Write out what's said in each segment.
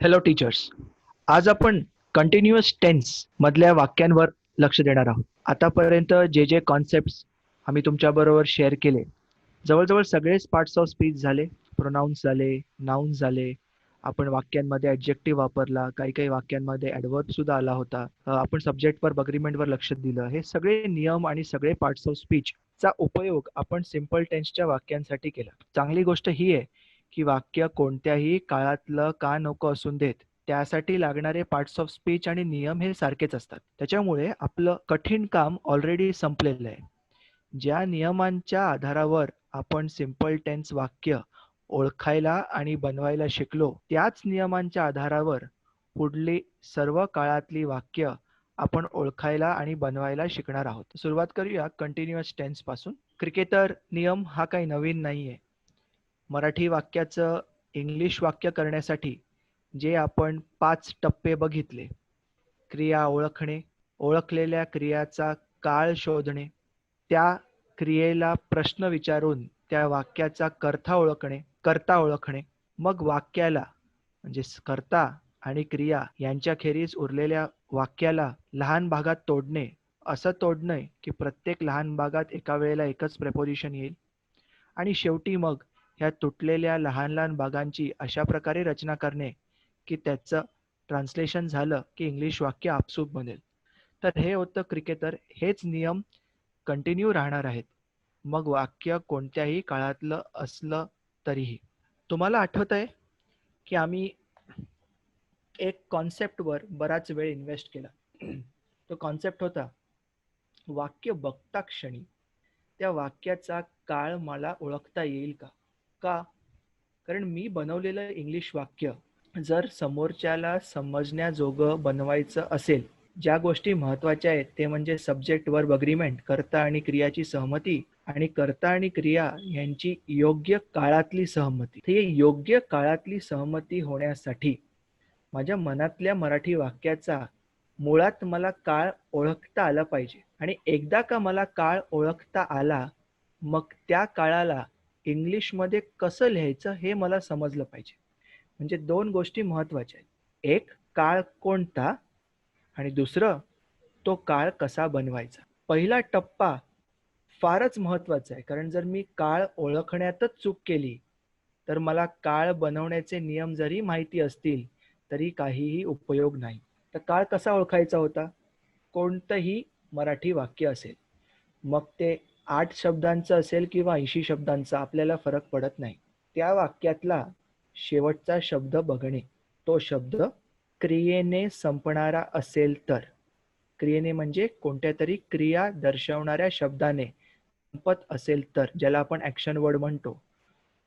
Hello teachers. आज आपण continuous tense मधल्या वाक्यांवर लक्ष देणार आहोत. आतापर्यंत जे जे कॉन्सेप्ट्स आम्ही तुमच्याबरोबर शेअर केले, जवळजवळ सगळेच पार्ट्स ऑफ स्पीच झाले. प्रोनाउन्स झाले, नाउन्स झाले. आपण वाक्यांमध्ये ॲडजेक्टिव्ह वापरला, काही काही वाक्यांमध्ये ॲडव्हर्ब सुद्धा आला होता. आपण सब्जेक्टवर बग्रीमेंटवर लक्ष दिलं. हे सगळे नियम आणि सगळे पार्ट्स ऑफ स्पीच चा उपयोग आपण सिम्पल टेन्सच्या वाक्यांसाठी केला. चांगली गोष्ट ही आहे की वाक्य कोणत्याही काळातलं का नको असून देत, त्यासाठी लागणारे पार्ट्स ऑफ स्पीच आणि नियम हे सारखेच असतात. त्याच्यामुळे आपलं कठीण काम ऑलरेडी संपलेलं आहे. ज्या नियमांच्या आधारावर आपण सिम्पल टेन्स वाक्य ओळखायला आणि बनवायला शिकलो, त्याच नियमांच्या आधारावर पुढली सर्व काळातली वाक्य आपण ओळखायला आणि बनवायला शिकणार आहोत. सुरुवात करूया कंटिन्युअस टेन्स पासून. क्रिकेटर नियम हा काही नवीन नाहीये. मराठी वाक्याचं इंग्लिश वाक्य करण्यासाठी जे आपण 5 टप्पे बघितले: क्रिया ओळखणे, ओळखलेल्या क्रियाचा काळ शोधणे, त्या क्रियेला प्रश्न विचारून त्या वाक्याचा कर्ता ओळखणे, मग वाक्याला म्हणजे कर्ता आणि क्रिया यांच्याखेरीज उरलेल्या वाक्याला लहान भागात तोडणे, असं तोडणे की प्रत्येक लहान भागात एका वेळेला एकच प्रेपोजिशन येईल, आणि शेवटी मग ह्या तुटलेल्या लहान लहान भागांची अशा प्रकारे रचना करणे की त्याचं ट्रान्सलेशन झालं की इंग्लिश वाक्य आपसूक बनेल. तर हे होतं क्रिकेटर. हेच नियम कंटिन्यू राहणार आहेत, मग वाक्य कोणत्याही काळातलं असलं तरीही. तुम्हाला आठवत आहे की आम्ही एक कॉन्सेप्टवर बराच वेळ इन्व्हेस्ट केला. तो कॉन्सेप्ट होता, वाक्य बघता क्षणी त्या वाक्याचा काळ मला ओळखता येईल का? का? कारण मी बनवलेलं इंग्लिश वाक्य जर समोरच्याला समजण्याजोगं बनवायचं असेल, ज्या गोष्टी महत्त्वाच्या आहेत ते म्हणजे सब्जेक्ट वर्ब अग्रीमेंट, कर्ता आणि क्रियाची सहमती, आणि कर्ता आणि क्रिया यांची योग्य काळातली सहमती. हे योग्य काळातली सहमती होण्यासाठी माझ्या मनातल्या मराठी वाक्याचा मुळात मला काळ ओळखता आला पाहिजे. आणि एकदा का मला काळ ओळखता आला, मग त्या काळाला इंग्लिशमध्ये कसं लिहायचं हे मला समजलं पाहिजे. म्हणजे 2 गोष्टी महत्त्वाच्या आहेत. एक, काळ कोणता, आणि दुसरं, तो काळ कसा बनवायचा. पहिला टप्पा फारच महत्त्वाचा आहे, कारण जर मी काळ ओळखण्यातच चूक केली तर मला काळ बनवण्याचे नियम जरी माहिती असतील तरी काहीही उपयोग नाही. तर काळ कसा ओळखायचा होता? कोणतंही मराठी वाक्य असेल, मग ते 8 शब्दांचं असेल किंवा 80 शब्दांचं, आपल्याला फरक पडत नाही. त्या वाक्यातला शेवटचा शब्द बघणे. तो शब्द क्रियेने संपणारा असेल तर, क्रियेने म्हणजे कोणत्या तरी क्रिया दर्शवणाऱ्या शब्दाने संपत असेल तर, ज्याला आपण ॲक्शन वर्ड म्हणतो.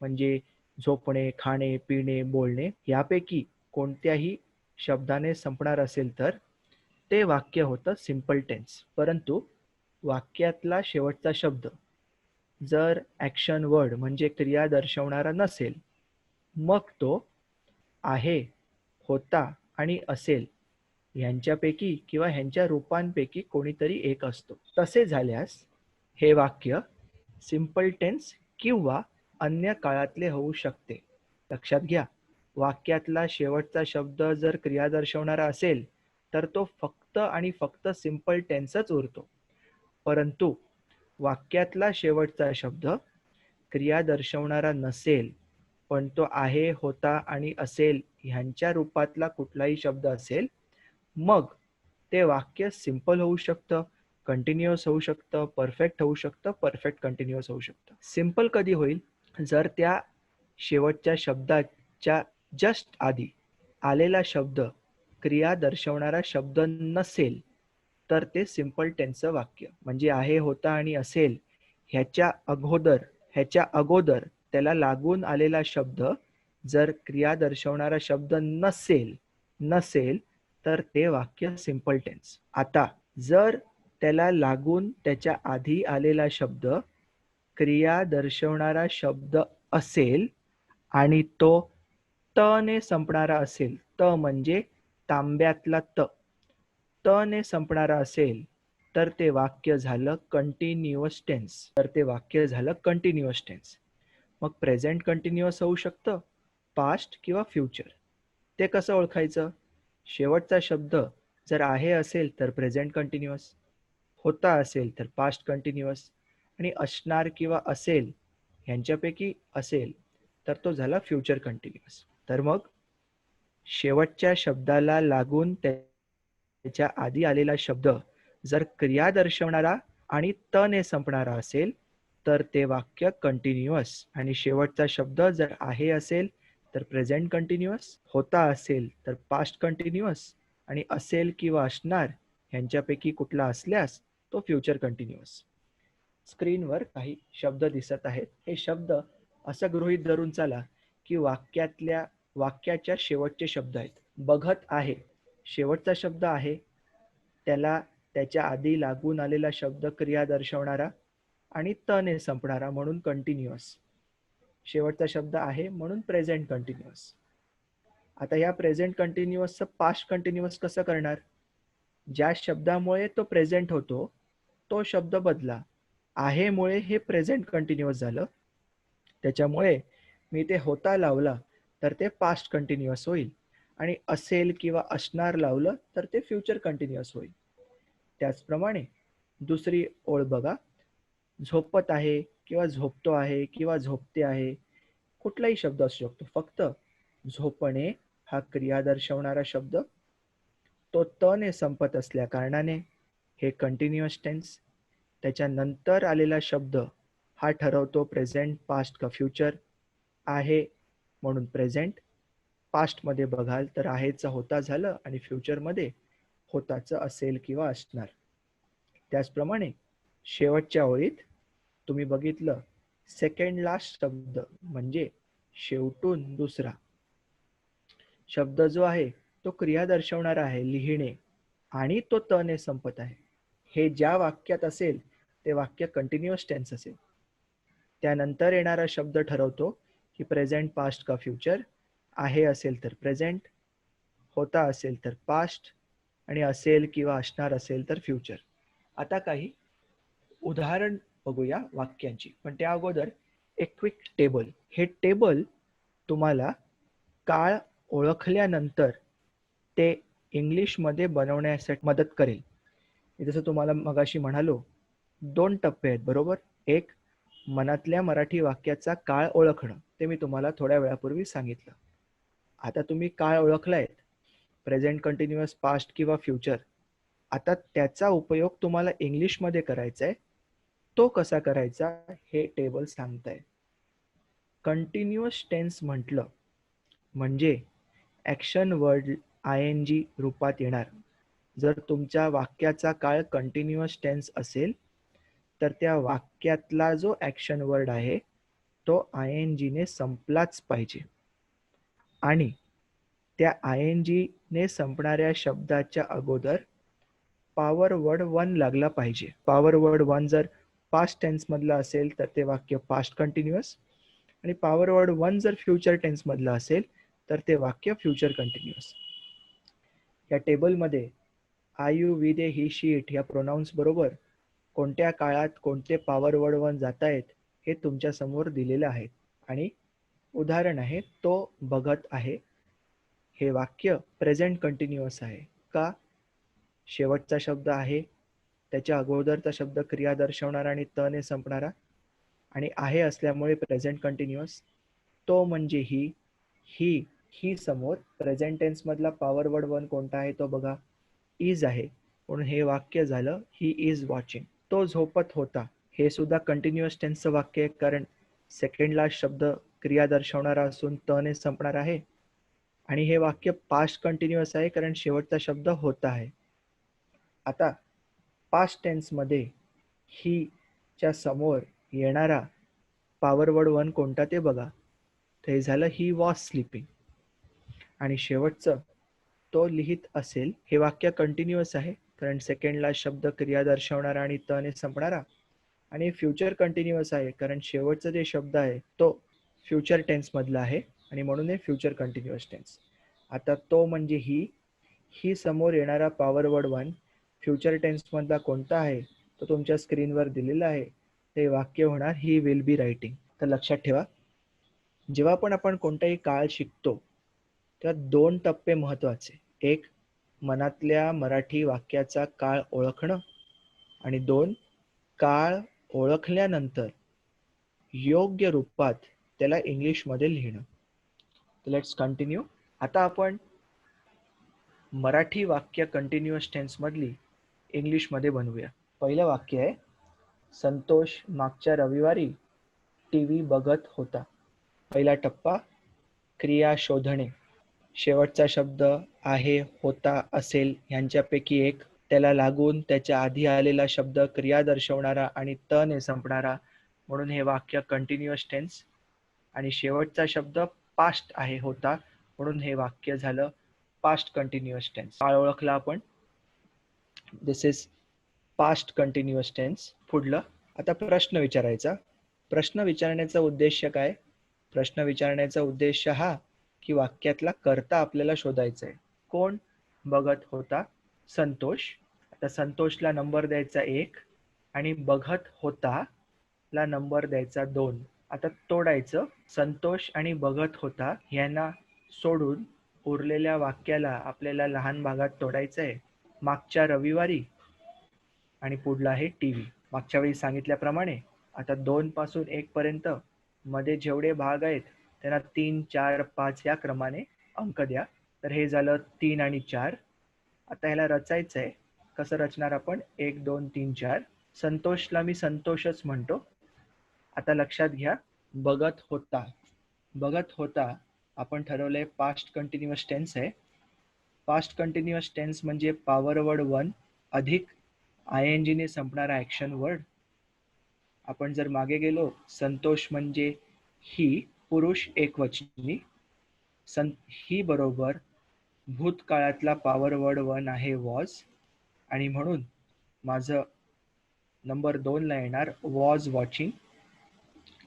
म्हणजे झोपणे, खाणे, पिणे, बोलणे यापैकी कोणत्याही शब्दाने संपणार असेल तर ते वाक्य होतं सिम्पल टेन्स. परंतु वाक्यातला शेवटचा शब्द जर ॲक्शन वर्ड म्हणजे क्रिया दर्शवणारा नसेल, मग तो आहे, होता आणि असेल ह्यांच्यापैकी किंवा ह्यांच्या रूपांपैकी कोणीतरी एक असतो. तसे झाल्यास हे वाक्य सिम्पल टेन्स किंवा अन्य काळातले होऊ शकते. लक्षात घ्या, वाक्यातला शेवटचा शब्द जर क्रिया दर्शवणारा असेल तर तो फक्त आणि फक्त सिम्पल टेन्सच उरतो. परंतु वाक्यातला शेवटचा शब्द क्रिया दर्शवणारा नसेल, पण तो आहे, होता आणि असेल ह्यांच्या रूपातला कुठलाही शब्द असेल, मग ते वाक्य सिम्पल होऊ शकतं, कंटिन्युअस होऊ शकतं, परफेक्ट होऊ शकतं, परफेक्ट कंटिन्युअस होऊ शकतं. सिम्पल कधी होईल? जर त्या शेवटच्या शब्दाच्या जस्ट आधी आलेला शब्द क्रिया दर्शवणारा शब्द नसेल तर ते सिम्पल टेन्सचं वाक्य. म्हणजे आहे, होता आणि असेल ह्याच्या अगोदर त्याला लागून आलेला शब्द जर क्रिया दर्शवणारा शब्द नसेल तर ते वाक्य सिम्पल टेन्स. आता जर त्याला लागून त्याच्या आधी आलेला शब्द क्रिया दर्शवणारा शब्द असेल आणि तो त ने संपणारा असेल, त म्हणजे तांब्यातला त, त ने संपणारा असेल तर ते वाक्य झालं कंटिन्युअस टेन्स. मग प्रेझेंट कंटिन्युअस होऊ शकतं, पास्ट किंवा फ्युचर. ते कसं ओळखायचं? शेवटचा शब्द जर आहे असेल तर प्रेझेंट कंटिन्युअस, होता असेल तर पास्ट कंटिन्युअस आणि असणार किंवा असेल ह्यांच्यापैकी असेल तर तो झाला फ्युचर कंटिन्युअस. तर मग शेवटच्या शब्दाला लागून त्याच्या आधी आलेला शब्द जर क्रिया दर्शवणारा आणि त ने संपणारा असेल तर ते वाक्य कंटिन्युअस. आणि शेवटचा शब्द जर आहे असेल तर प्रेझेंट कंटिन्युअस, होता असेल तर पास्ट कंटिन्युअस आणि असेल किंवा असणार ह्यांच्यापैकी कुठला असल्यास तो फ्युचर कंटिन्युअस. स्क्रीनवर काही शब्द दिसत आहेत. हे शब्द असं गृहीत धरून चला की वाक्याच्या शेवटचे शब्द आहेत. बघत आहे शेवटचा शब्द आहे, त्याला त्याच्या आधी लागून आलेला शब्द क्रिया दर्शवणारा आणि त ने संपणारा म्हणून कंटिन्युअस. शेवटचा शब्द आहे म्हणून प्रेझेंट कंटिन्युअस. आता या प्रेझेंट कंटिन्युअसचं पास्ट कंटिन्युअस कसं करणार? ज्या शब्दामुळे तो प्रेझेंट होतो तो शब्द बदला. आहे मुळे हे प्रेझेंट कंटिन्युअस झालं, त्याच्यामुळे मी ते होता लावला तर ते पास्ट कंटिन्युअस होईल आणि असेल किंवा असणार लावलं तर ते फ्युचर कंटिन्युअस होईल. त्याचप्रमाणे दुसरी ओळ बघा. झोपत आहे किंवा झोपतो आहे किंवा झोपते आहे कुठलाही शब्द असू शकतो, फक्त झोपणे हा क्रिया दर्शवणारा शब्द तो त ने संपत असल्या कारणाने हे कंटिन्युअस टेन्स. त्याच्यानंतर आलेला शब्द हा ठरवतो प्रेझेंट, पास्ट का फ्युचर. आहे म्हणून प्रेझेंट, पास्टमध्ये बघाल तर आहेचं होता झालं आणि फ्युचरमध्ये होताचं असेल किंवा असणार. त्याचप्रमाणे शेवटच्या ओळीत तुम्ही बघितलं सेकंड लास्ट शब्द म्हणजे शेवटून दुसरा शब्द जो आहे तो क्रिया दर्शवणारा आहे, लिहिणे, आणि तो त ने संपत आहे. हे ज्या वाक्यात असेल ते वाक्य कंटिन्युअस टेन्स असेल. त्यानंतर येणारा शब्द ठरवतो की प्रेझेंट, पास्ट का फ्युचर. आहे असेल तर प्रेझेंट, होता असेल तर पास्ट आणि असेल किंवा असणार असेल तर फ्युचर. आता काही उदाहरण बघूया वाक्यांची, पण त्या अगोदर एक क्विक टेबल. हे टेबल तुम्हाला काळ ओळखल्यानंतर ते इंग्लिशमध्ये बनवण्यासाठी मदत करेल. जसं तुम्हाला मगाशी म्हणालो 2 टप्पे आहेत बरोबर. एक मनातल्या मराठी वाक्याचा काळ ओळखणं, ते मी तुम्हाला थोड्या वेळापूर्वी सांगितलं. आता तुम्ही काळ ओळखलाय, प्रेझेंट कंटिन्युअस, पास्ट किंवा फ्युचर. आता त्याचा उपयोग तुम्हाला इंग्लिशमध्ये करायचा आहे. तो कसा करायचा हे टेबल सांगताय. कंटिन्युअस टेन्स म्हटलं म्हणजे ॲक्शन वर्ड ING रूपात येणार. जर तुमच्या वाक्याचा काळ कंटिन्युअस टेन्स असेल तर त्या वाक्यातला जो ॲक्शन वर्ड आहे तो ING ने संपलाच पाहिजे आणि त्या ING ने संपणाऱ्या शब्दाच्या अगोदर पॉवर वर्ड 1 लागला पाहिजे. पॉवर वर्ड 1 जर पास्ट टेन्स मधला असेल तर ते वाक्य पास्ट कंटिन्युअस आणि पॉवर वर्ड 1 जर फ्युचर टेन्स मधला असेल तर ते वाक्य फ्युचर कंटिन्युअस. या टेबलमध्ये I, you, we, they, he, she, it या प्रोनाउन्स बरोबर कोणत्या काळात कोणते पॉवर वर्ड 1 जात आहेत हे तुमच्या समोर दिलेलं आहे. आणि उदाहरण आहे तो बघत आहे. हे वाक्य प्रेझेंट कंटिन्युअस आहे का? शेवटचा शब्द आहे, त्याच्या अगोदरचा शब्द क्रिया दर्शवणारा आणि त ने संपणारा आणि आहे असल्यामुळे प्रेझेंट कंटिन्युअस. तो म्हणजे ही ही समोर प्रेझेंट टेन्स मधला पॉवर वर्ड 1 कोणता आहे तो बघा, इज आहे, म्हणून हे वाक्य झालं ही इज वॉचिंग. तो झोपत होता, हे सुद्धा कंटिन्युअस टेन्सचं वाक्य आहे, कारण सेकंड लास्ट शब्द क्रिया दर्शवणारा असून त ने संपणार आहे आणि हे वाक्य पास्ट कंटिन्युअस आहे कारण शेवटचा शब्द होता आहे. आता पास्ट टेन्समध्ये ही च्या समोर येणारा पॉवर वर्ड 1 कोणता ते बघा. तर हे झालं ही वॉज स्लीपिंग आणि शेवटचं तो लिहित असेल. हे वाक्य कंटिन्युअस आहे कारण सेकंडला शब्द क्रिया दर्शवणारा आणि त ने संपणारा आणि फ्युचर कंटिन्युअस आहे कारण शेवटचा जे शब्द आहे तो फ्युचर टेन्स मधला आहे आणि म्हणून हे फ्युचर कंटिन्युअस टेन्स. आता तो म्हणजे ही समोर येणारा पॉवर वर्ड 1 फ्युचर टेन्स मधला कोणता आहे तो तुमच्या स्क्रीनवर दिलेला आहे. ते वाक्य होणार ही विल बी रायटिंग. तर लक्षात ठेवा, जेव्हा पण आपण कोणताही काळ शिकतो त्या 2 टप्पे महत्वाचे. एक, मनातल्या मराठी वाक्याचा काळ ओळखणं आणि 2, काळ ओळखल्यानंतर योग्य रूपात त्याला इंग्लिशमध्ये लिहिणं. Let's continue. आता आपण मराठी वाक्य कंटिन्युअस टेन्स मधली इंग्लिशमध्ये बनवूया. पहिलं वाक्य आहे, संतोष मागच्या रविवारी टीव्ही बघत होता. पहिला टप्पा, क्रिया शोधणे. शेवटचा शब्द आहे, होता, असेल यांच्यापैकी एक. त्याला लागून त्याच्या आधी आलेला शब्द क्रिया दर्शवणारा आणि त ने संपणारा, म्हणून हे वाक्य कंटिन्युअस टेन्स. आणि शेवटचा शब्द पास्ट आहे, होता, म्हणून हे वाक्य झालं पास्ट कंटिन्युअस टेन्स. काळ ओळखला आपण, दिस इज पास्ट कंटिन्युअस टेन्स. पुढलं, आता प्रश्न विचारायचा. प्रश्न विचारण्याचा उद्देश काय? प्रश्न विचारण्याचा उद्देश हा की वाक्यातला कर्ता आपल्याला शोधायचा आहे. कोण बघत होता? संतोष. आता संतोषला नंबर द्यायचा 1 आणि बघत होता ला नंबर द्यायचा 2. आता तोडायचं. संतोष आणि बघत होता यांना सोडून उरलेल्या वाक्याला आपल्याला लहान भागात तोडायचं आहे. मागच्या रविवारी आणि पुढला आहे टीव्ही. मागच्या वेळी सांगितल्याप्रमाणे आता 2 पासून 1 पर्यंत मध्ये जेवढे भाग आहेत त्यांना 3, 4, 5 या क्रमाने अंक द्या. तर हे झालं 3 आणि 4. आता ह्याला रचायचं आहे. कसं रचणार आपण? 1, 2, 3, 4. संतोषला मी संतोषच म्हणतो. आता लक्षात घ्या, बघत होता. बघत होता आपण ठरवलंय पास्ट कंटिन्युअस टेन्स आहे. पास्ट कंटिन्युअस टेन्स म्हणजे पॉवर वर्ड 1 अधिक ING ने संपणारा ऍक्शन वर्ड. आपण जर मागे गेलो, संतोष म्हणजे ही पुरुष एकवचनी. ही बरोबर भूतकाळातला पॉवर वर्ड 1 आहे वॉज, आणि म्हणून माझं नंबर 2 ला येणार वॉज वॉचिंग.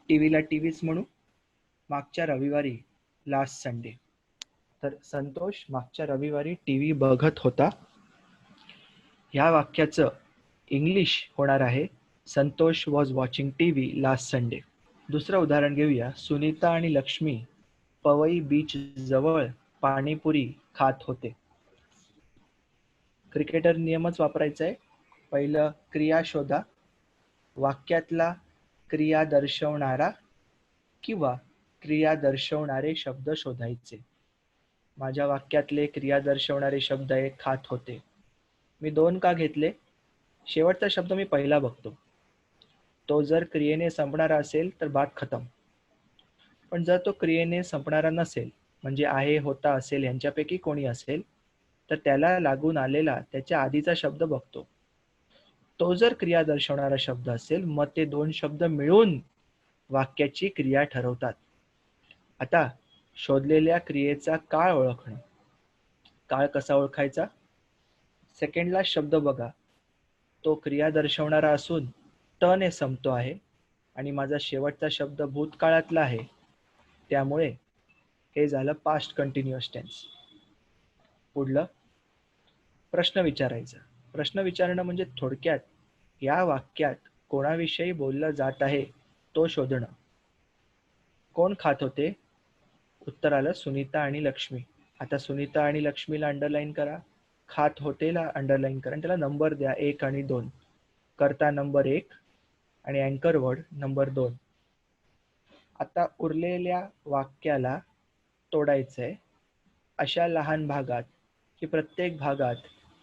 टीव्हीला टीव्हीच म्हणू. मागच्या रविवारी लास्ट संडे. तर संतोष मागच्या रविवारी टीव्ही बघत होता. ह्या वाक्याचं इंग्लिश होणार आहे, Santosh was watching TV last Sunday. दुसरं उदाहरण घेऊया. सुनीता आणि लक्ष्मी पवई बीच जवळ पाणीपुरी खात होते. क्रिकेटर नियमच वापरायचा आहे. पहिलं, क्रिया शोधा. वाक्यातला क्रिया दर्शवणारा किंवा क्रिया दर्शवणारे शब्द शोधायचे. माझ्या वाक्यातले क्रिया दर्शवणारे शब्द आहे खात होते. मी 2 का घेतले? शेवटचा शब्द मी पहिला बघतो. तो जर क्रियेने संपणारा असेल तर बात खतम. पण जर तो क्रियेने संपणारा नसेल, म्हणजे आहे, होता, असेल यांच्यापैकी कोणी असेल, तर त्याला लागून आलेला त्याच्या आधीचा शब्द बघतो. तो जर क्रिया दर्शवणारा शब्द असेल, मग ते 2 शब्द मिळून वाक्याची क्रिया ठरवतात. आता शोधलेल्या क्रियेचा काळ ओळखणं. काळ कसा ओळखायचा? सेकंडला शब्द बघा, तो क्रिया दर्शवणारा असून त ने संपतो आहे आणि माझा शेवटचा शब्द भूतकाळातला आहे, त्यामुळे हे झालं पास्ट कंटिन्युअस टेन्स. पुढलं, प्रश्न विचारायचा. प्रश्न विचारणं म्हणजे थोडक्यात या वाक्यात कोणाविषयी बोललं जात आहे तो शोधणं. कोण खात होते? उत्तर आलं सुनीता आणि लक्ष्मी. आता सुनीता आणि लक्ष्मीला अंडरलाईन करा, खात होतेला अंडरलाईन करा आणि त्याला नंबर द्या 1 आणि 2. कर्ता नंबर 1 आणि अँकर वर्ड नंबर 2. आता उरलेल्या वाक्याला तोडायचंय अशा लहान भागात की प्रत्येक भागात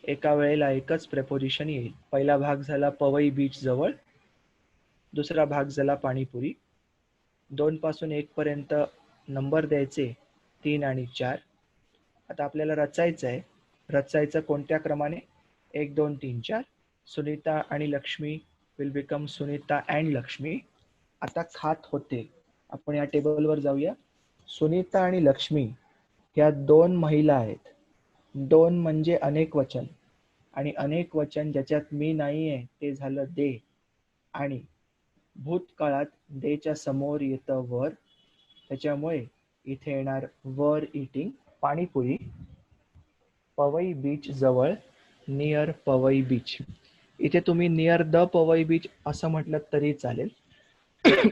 एका वेळेला एकच प्रेपोजिशन येईल. पहिला भाग झाला पवई बीच जवळ, दुसरा भाग झाला पाणीपुरी. 2 पासून 1 पर्यंत नंबर द्यायचे 3 आणि 4. आता आपल्याला रचायचं आहे. रचायचं कोणत्या क्रमाने? 1, 2, 3, 4. सुनीता आणि Lakshmi will become Sunita and Lakshmi. आता खात होते. आपण या टेबलवर जाऊया. सुनीता आणि लक्ष्मी ह्या 2 महिला आहेत. 2 म्हणजे अनेक वचन, आणि अनेक वचन ज्याच्यात मी नाही आहे ते झालं दे, आणि भूतकाळात देच्या समोर येतं वर, त्याच्यामुळे इथे येणार वर इटिंग पाणीपुरी पवई बीच जवळ, नियर पवई बीच. इथे तुम्ही नियर द पवई बीच असं म्हटलं तरी चालेल,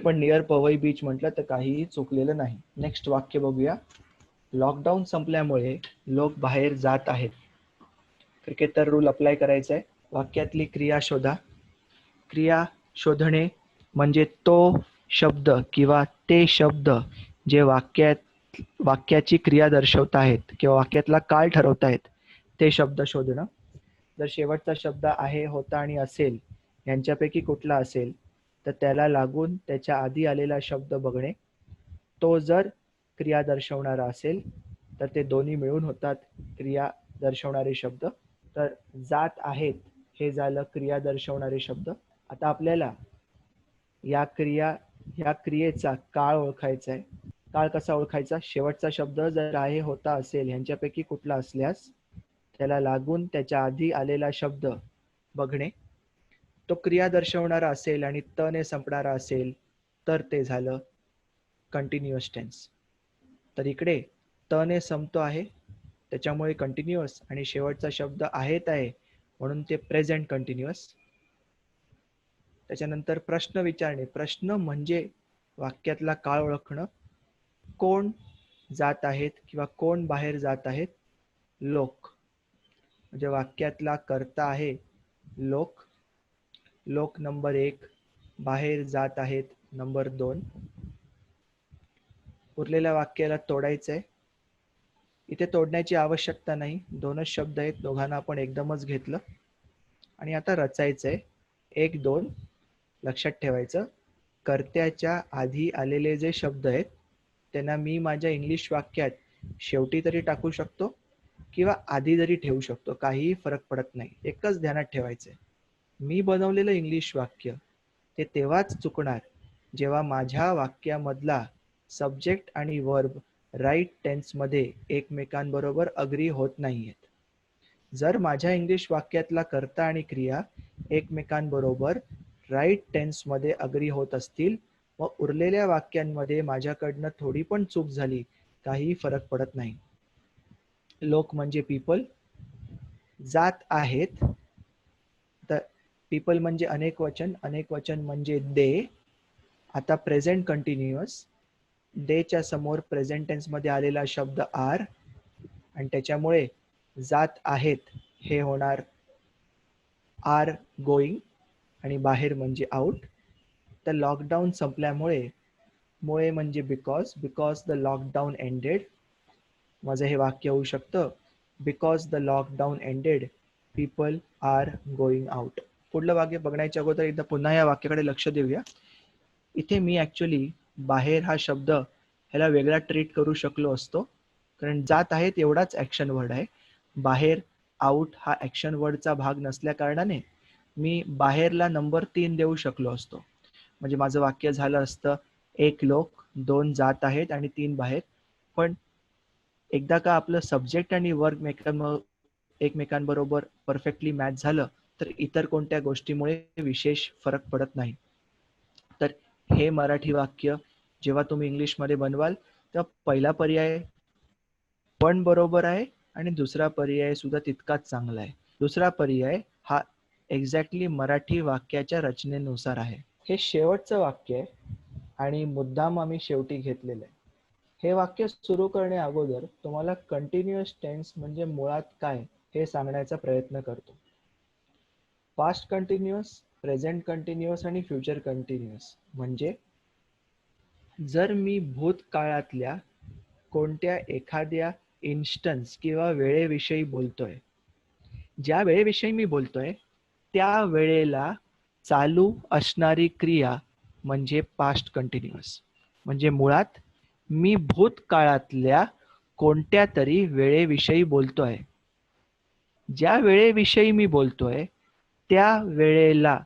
पण नियर पवई बीच म्हटलं तर काहीही चुकलेलं नाही. नेक्स्ट वाक्य बघूया. लॉकडाऊन संपल्यामुळे लोक बाहेर जात आहेत. क्रिकेटर रूल अप्लाय करायचा आहे. वाक्यातली क्रिया शोधा. क्रिया शोधणे म्हणजे तो शब्द किंवा ते शब्द जे वाक्याची क्रिया दर्शवत आहेत किंवा वाक्यातला काळ ठरवत आहेत ते शब्द शोधणं. जर शेवटचा शब्द आहे, होता आणि असेल यांच्यापैकी कुठला असेल तर त्याला लागून त्याच्या आधी आलेला शब्द बघणे. तो जर क्रिया दर्शवणारा असेल तर ते दोन्ही मिळून होतात क्रिया दर्शवणारे शब्द. तर जात आहेत हे झालं क्रिया दर्शवणारे शब्द. आता आपल्याला या क्रियेचा काळ ओळखायचा आहे. काळ कसा ओळखायचा? शेवटचा शब्द जर आहे, होता, असेल यांच्यापैकी कुठला असल्यास त्याला लागून त्याच्या आधी आलेला शब्द बघणे. तो क्रिया दर्शवणारा असेल आणि त ने संपणारा असेल तर ते झालं कंटिन्युअस टेन्स. तर इकडे त ने संपतो आहे त्याच्यामुळे कंटिन्युअस आणि शेवटचा शब्द आहेत आहे म्हणून ते प्रेझेंट कंटिन्युअस. त्याच्यानंतर प्रश्न विचारणे. प्रश्न म्हणजे वाक्यातला काळ ओळखणं. कोण जात आहेत किंवा कोण बाहेर जात आहेत? लोक. म्हणजे वाक्यातला कर्ता आहे लोक. लोक नंबर 1, बाहेर जात आहेत नंबर 2. उरलेल्या वाक्याला तोडायचं आहे. इथे तोडण्याची आवश्यकता नाही, दोनच शब्द आहेत, दोघांना आपण एकदमच घेतलं आणि आता रचायचं आहे. 1, 2 लक्षात ठेवायचं. कर्त्याच्या आधी आलेले जे शब्द आहेत त्यांना मी माझ्या इंग्लिश वाक्यात शेवटी तरी टाकू शकतो किंवा आधी जरी ठेवू शकतो, काहीही फरक पडत नाही. एकच ध्यानात ठेवायचंय, मी बनवलेलं इंग्लिश वाक्य ते तेव्हाच चुकणार जेव्हा माझ्या वाक्यामधला सब्जेक्ट आणि वर्ब राईट टेन्समध्ये एकमेकांबरोबर अग्री होत नाहीयेत. जर माझ्या इंग्लिश वाक्यातला कर्ता आणि क्रिया एकमेकांबरोबर राईट टेन्समध्ये अग्री होत असतील व उरलेल्या वाक्यांमध्ये माझ्याकडनं थोडी पण चूक झाली, काही फरक पडत नाही. लोक म्हणजे पीपल. जात आहेत तर पीपल म्हणजे अनेक वचन, अनेक वचन म्हणजे दे. आता प्रेझेंट कंटिन्युअस. देच्या समोर प्रेझेंट टेन्समध्ये आलेला शब्द आर आणि त्याच्यामुळे जात आहेत हे होणार आर गोईंग आणि बाहेर म्हणजे आउट. तर लॉकडाऊन संपल्यामुळे, मुळे म्हणजे because, because the lockdown ended. माझं हे वाक्य होऊ शकतं because the lockdown ended people are going out. पुढलं वाक्य बघण्याच्या अगोदर एकदा पुन्हा या वाक्याकडे लक्ष देऊया. इथे मी ऍक्च्युली बाहेर हा शब्द ह्याला वेगळा ट्रीट करू शकलो असतो, कारण जात आहेत एवढाच ऍक्शन वर्ड आहे. बाहेर आउट हा ऍक्शन वर्डचा भाग नसल्या कारणाने मी बाहेरला नंबर 3 देऊ शकलो असतो. म्हणजे माझं वाक्य झालं असतं 1 लोक, 2 जात आहेत आणि 3 बाहेर. पण एकदा का आपलं सब्जेक्ट आणि वर्ब एकमेकांबरोबर परफेक्टली मॅच झालं तर इतर कोणत्या गोष्टीमुळे विशेष फरक पडत नाही. तर हे मराठी वाक्य जेव्हा तुम्ही इंग्लिशमध्ये बनवाल तेव्हा पहिला पर्याय पण बरोबर आहे आणि दुसरा पर्याय सुद्धा तितकाच चांगला आहे. दुसरा पर्याय हा एक्झॅक्टली मराठी वाक्याच्या रचनेनुसार आहे. हे शेवटचं वाक्य आहे आणि मुद्दाम आम्ही शेवटी घेतलेलं आहे. हे वाक्य सुरू करण्या अगोदर तुम्हाला कंटिन्युअस टेन्स म्हणजे मुळात काय हे सांगण्याचा प्रयत्न करतो. पास्ट कंटिन्युअस, प्रेझेंट कंटिन्युअस आणि फ्युचर कंटिन्युअस म्हणजे जर मी भूतकाळातल्या कोणत्या एखाद्या इन्स्टन्स किंवा वेळेविषयी बोलतोय, ज्या वेळेविषयी मी बोलतोय त्या वेळेला चालू असणारी क्रिया म्हणजे पास्ट कंटिन्युअस. म्हणजे मुळात मी भूतकाळातल्या कोणत्या तरी वेळेविषयी बोलतोय. ज्या वेळेविषयी मी बोलतोय त्या वेळेला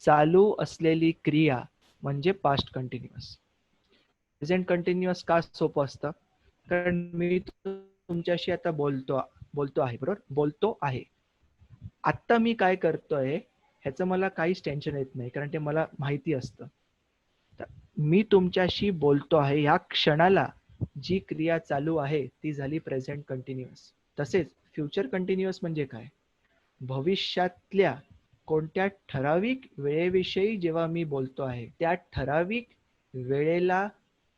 चालू असलेली क्रिया म्हणजे पास्ट कंटिन्युअस. प्रेझेंट कंटिन्युअस का सोपं असतं? कारण मी तुमच्याशी आता बोलतो आहे, बरोबर? बोलतो आहे. आत्ता मी काय करतोय ह्याचं मला काहीच टेन्शन येत नाही, कारण ते मला माहिती असतं. मी तुमच्याशी बोलतो आहे ह्या क्षणाला जी क्रिया चालू आहे ती झाली प्रेझेंट कंटिन्युअस. तसेच फ्युचर कंटिन्युअस म्हणजे काय? भविष्यातल्या कोणत्या ठराविक वेळेविषयी जेव्हा मी बोलतो आहे त्या ठराविक वेळेला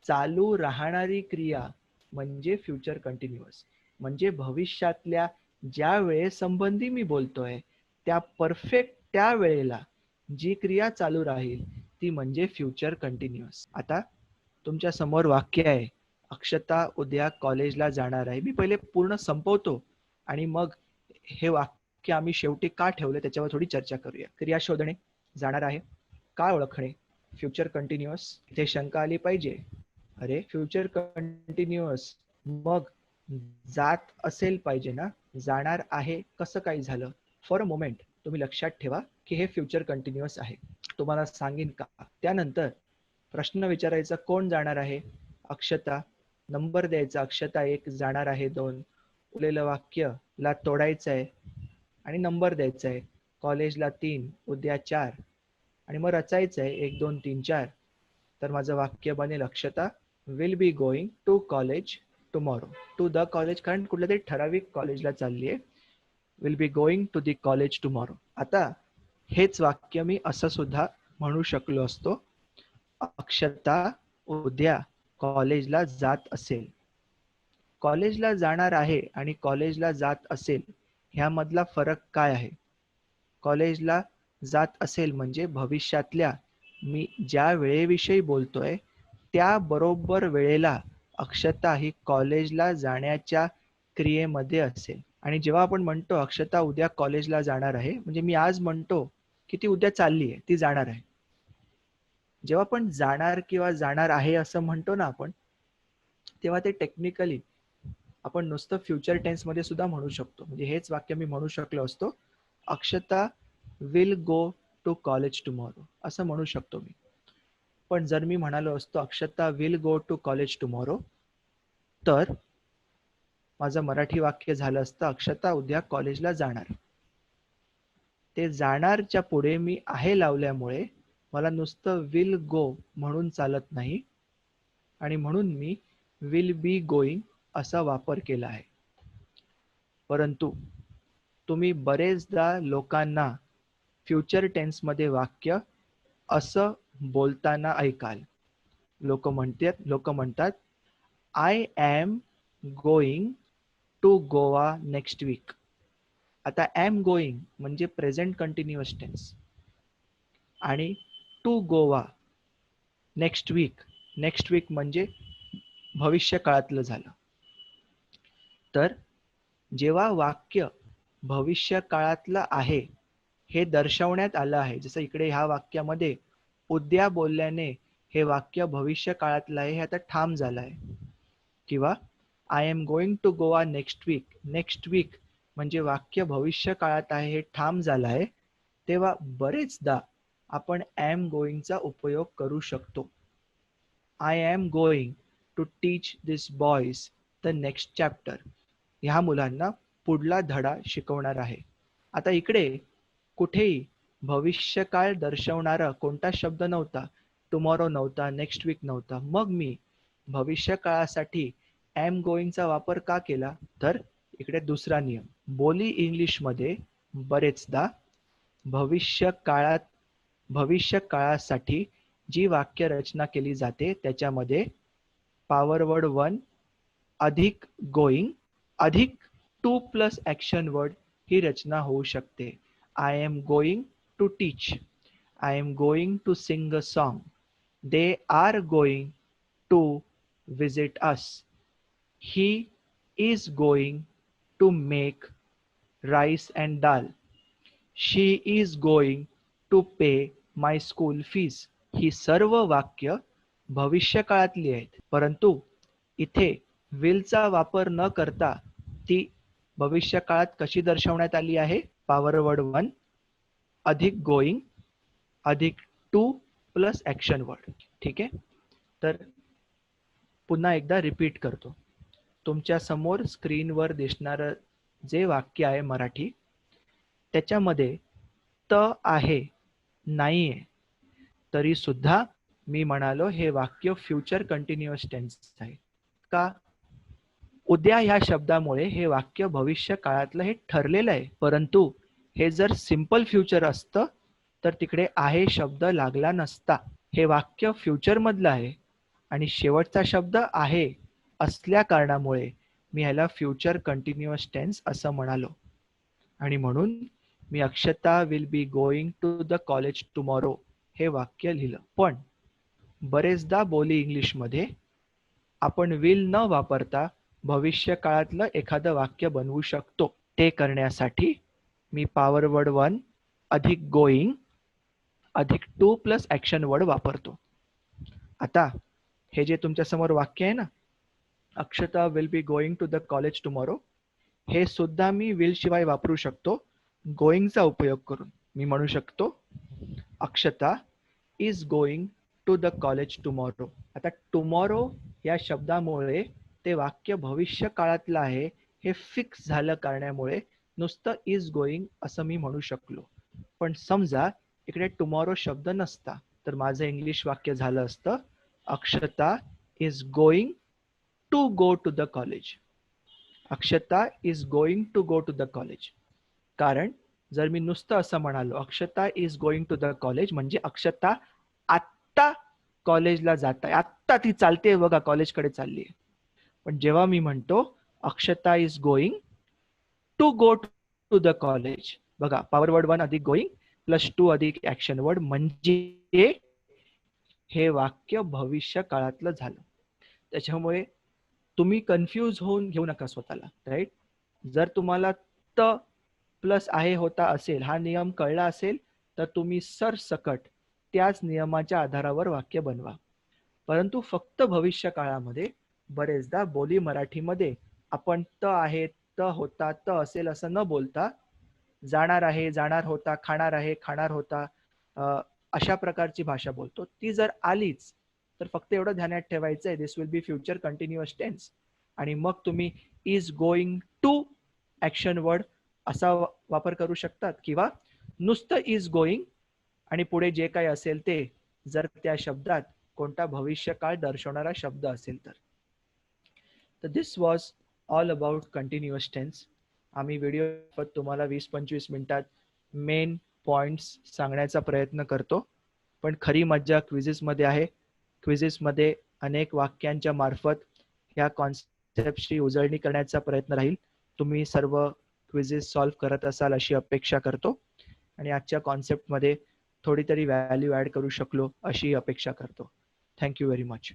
चालू राहणारी क्रिया म्हणजे फ्युचर कंटिन्युअस, म्हणजे भविष्यातल्या ज्या वेळेसंबंधी मी बोलतोय त्या परफेक्ट त्या वेळेला जी क्रिया चालू राहील ती म्हणजे फ्युचर कंटिन्युअस. आता तुमच्या समोर वाक्य आहे, अक्षता उद्या कॉलेजला जाणार आहे. मी पहिले पूर्ण संपवतो आणि मग हे वाक्य आम्ही शेवटी का ठेवले त्याच्यावर थोडी चर्चा करूया. क्रिया शोधणे, जाणार आहे, काय ओळखणे, फ्युचर कंटिन्युअस. इथे शंका आली पाहिजे, अरे फ्युचर कंटिन्युअस मग जात असेल पाहिजे ना, जाणार आहे कसं काय झालं. फॉर अ मोमेंट तुम्ही लक्षात ठेवा की हे फ्युचर कंटिन्युअस आहे. तुम्हाला सांगेन का. त्यानंतर प्रश्न विचारायचा, कोण जाणार आहे, अक्षता. नंबर द्यायचा, अक्षता 1 जाणार आहे 2. उरलेलं वाक्य ला तोडायचं आहे आणि नंबर द्यायचा आहे, कॉलेजला 3 उद्या 4 आणि मग रचायचं आहे 1 2 3 4. तर माझं वाक्य बनेल, Akshata will be going to college tomorrow. To the college, कारण कुठल्या तरी ठराविक कॉलेजला चालली आहे. Will be going to the college tomorrow. आता हेच वाक्य मी असं सुद्धा म्हणू शकलो असतो, अक्षता उद्या कॉलेजला जात असेल. कॉलेजला जाणार आहे आणि कॉलेजला जात असेल ह्यामधला फरक काय आहे. कॉलेजला जात असेल म्हणजे भविष्यातल्या मी ज्या वेळेविषयी बोलतोय त्या बरोबर वेळेला अक्षता ही कॉलेजला जाण्याच्या क्रियेमध्ये असेल. आणि जेव्हा आपण म्हणतो अक्षता उद्या कॉलेजला जाणार आहे, म्हणजे मी आज म्हणतो की ती उद्या चालली आहे, ती जाणार आहे. जेव्हा आपण जाणार किंवा जाणार आहे असं म्हणतो ना आपण, तेव्हा ते टेक्निकली आपण नुसतं फ्युचर टेन्स मध्ये सुद्धा म्हणू शकतो. म्हणजे हेच वाक्य मी म्हणू शकलो असतो, Akshata will go to college tomorrow असं म्हणू शकतो मी. पण जर मी म्हणालो असतो Akshata will go to college tomorrow, तर माझं मराठी वाक्य झालं असतं अक्षता उद्या कॉलेजला जाणार. ते जाणारच्या पुढे मी आहे लावल्यामुळे मला नुसतं विल गो म्हणून चालत नाही आणि म्हणून मी विल बी गोइंग असा वापर केला आहे. परंतु तुम्ही बरेचदा लोकांना फ्युचर टेन्समध्ये वाक्य असं बोलताना ऐकाल. लोक म्हणतात I am going to Goa next week. आता एम गोइंग म्हणजे प्रेझेंट कंटिन्युअस टेन्स आणि टू गोवा नेक्स्ट वीक म्हणजे भविष्य काळातलं झालं. तर जेव्हा वाक्य भविष्य काळातलं आहे हे दर्शवण्यात आलं आहे, जसं इकडे ह्या वाक्यामध्ये उद्या बोलल्याने हे वाक्य भविष्य काळातलं आहे हे आता ठाम झालं आहे. किंवा I am going to Goa next week म्हणजे वाक्य भविष्य काळात आहे हे ठाम झालं आहे. तेव्हा बरेचदा आपण एम गोइंगचा उपयोग करू शकतो. I am going to teach this boys the next chapter. ह्या मुलांना पुढला धडा शिकवणार आहे. आता इकडे कुठेही भविष्यकाळ दर्शवणारा कोणता शब्द नव्हता, टुमॉरो नव्हता, नेक्स्ट वीक नव्हता. मग मी भविष्य काळासाठी एम गोइंगचा वापर का केला, तर इकडे दुसरा नियम. बोली इंग्लिशमध्ये बरेचदा भविष्य काळासाठी जी वाक्य रचना केली जाते त्याच्यामध्ये पॉवर वर्ड 1 अधिक गोइंग अधिक 2 प्लस ऍक्शन वर्ड ही रचना होऊ शकते. I am going to teach, I am going to sing a song, they are going to visit us, he is going to make rice and dal, she is going to pay my school fees. ही सर्व वाक्य भविष्य काळातली आहेत, परंतु इथे विलचा वापर न करता ती भविष्य काळात कशी दर्शवण्यात आली आहे. पॉवर वर्ड 1 अधिक गोइंग अधिक 2 प्लस ऍक्शन वर्ड. ठीक आहे, तर पुन्हा एकदा रिपीट करतो. तुमच्या समोर स्क्रीनवर दिसणार जे वाक्य आहे मराठी, त्याच्यामध्ये त आहे नाहीये तरी सुद्धा मी म्हणालो हे वाक्य फ्युचर कंटिन्युअस टेन्स आहे. का? उद्या ह्या शब्दामुळे हे वाक्य भविष्य काळातलं हे ठरलेलं आहे. परंतु हे जर सिंपल फ्युचर असतं तर तिकडे आहे शब्द लागला नसता. हे वाक्य फ्युचर मधलं आहे आणि शेवटचा शब्द आहे असल्या कारणामुळे मी ह्याला फ्युचर कंटिन्युअस टेन्स असं म्हणालो. आणि म्हणून मी Akshata will be going to the college tomorrow हे वाक्य लिहिलं. पण बरेचदा बोली इंग्लिशमध्ये आपण विल न वापरता भविष्य काळातलं एखादं वाक्य बनवू शकतो. ते करण्यासाठी मी पॉवर वर्ड 1 अधिक गोईंग अधिक टू प्लस ॲक्शन वर्ड वापरतो. आता हे जे तुमच्या समोर वाक्य आहे ना, Akshata will be going to the college tomorrow, हे सुद्धा मी विल शिवाय वापरू शकतो गोईंगचा उपयोग करून. मी म्हणू शकतो Akshata is going to the college tomorrow. आता टुमॉरो या शब्दामुळे ते वाक्य भविष्य काळातलं आहे हे फिक्स झालं कारणामुळे नुसतं इज गोइंग असं मी म्हणू शकलो. पण समजा इकडे टुमॉरो शब्द नसता तर माझं इंग्लिश वाक्य झालं असतं Akshata is going to go to the college. Akshata is going to go to the college. कारण जर मी नुसतं असं म्हणालो Akshata is going to the college म्हणजे अक्षता आत्ता कॉलेजला जात आहे, आत्ता ती चालते बघा कॉलेजकडे चालली आहे. पण जेव्हा मी म्हणतो Akshata is going to go to the college, बघा पॉवर वर्ड 1 अधिक गोइंग प्लस 2 अधिक ॲक्शन वर्ड म्हणजे हे वाक्य भविष्य काळातलं झालं. त्याच्यामुळे तुम्ही कन्फ्यूज होऊन घेऊ नका स्वतःला, राईट. जर तुम्हाला त प्लस आहे होता असेल हा नियम कळला असेल तर तुम्ही सरसकट त्याच नियमाच्या आधारावर वाक्य बनवा. परंतु फक्त भविष्य काळामध्ये बरेचदा बोली मराठीमध्ये आपण त आहे, त होता, त असेल असं न बोलता जाणार आहे, जाणार होता, खाणार आहे, खाणार होता, अशा प्रकारची भाषा बोलतो. ती जर आलीच तर फक्त एवढं ध्यानात ठेवायचं आहे this will be future continuous tense. आणि मग तुम्ही is going to action word असा वापर करू शकतात किंवा नुसतं इज गोइंग आणि पुढे जे काही असेल ते जर त्या शब्दात कोणता भविष्यकाळ दर्शवणारा शब्द असेल तर. This was all about continuous tense. आम्ही व्हिडिओ तुम्हाला 20-25 मिनिटात मेन पॉइंट्स सांगण्याचा प्रयत्न करतो. पण खरी मज्जा क्विझेसमध्ये आहे. क्विझेसमध्ये अनेक वाक्यांच्या मार्फत ह्या कॉन्सेप्टची उजळणी करण्याचा प्रयत्न राहील. तुम्ही सर्व क्विझेस सॉल्व्ह करत असाल अशी अपेक्षा करतो आणि आजच्या कॉन्सेप्टमध्ये थोडी तरी व्हॅल्यू ॲड करू शकलो अशी अपेक्षा करतो. Thank you very much.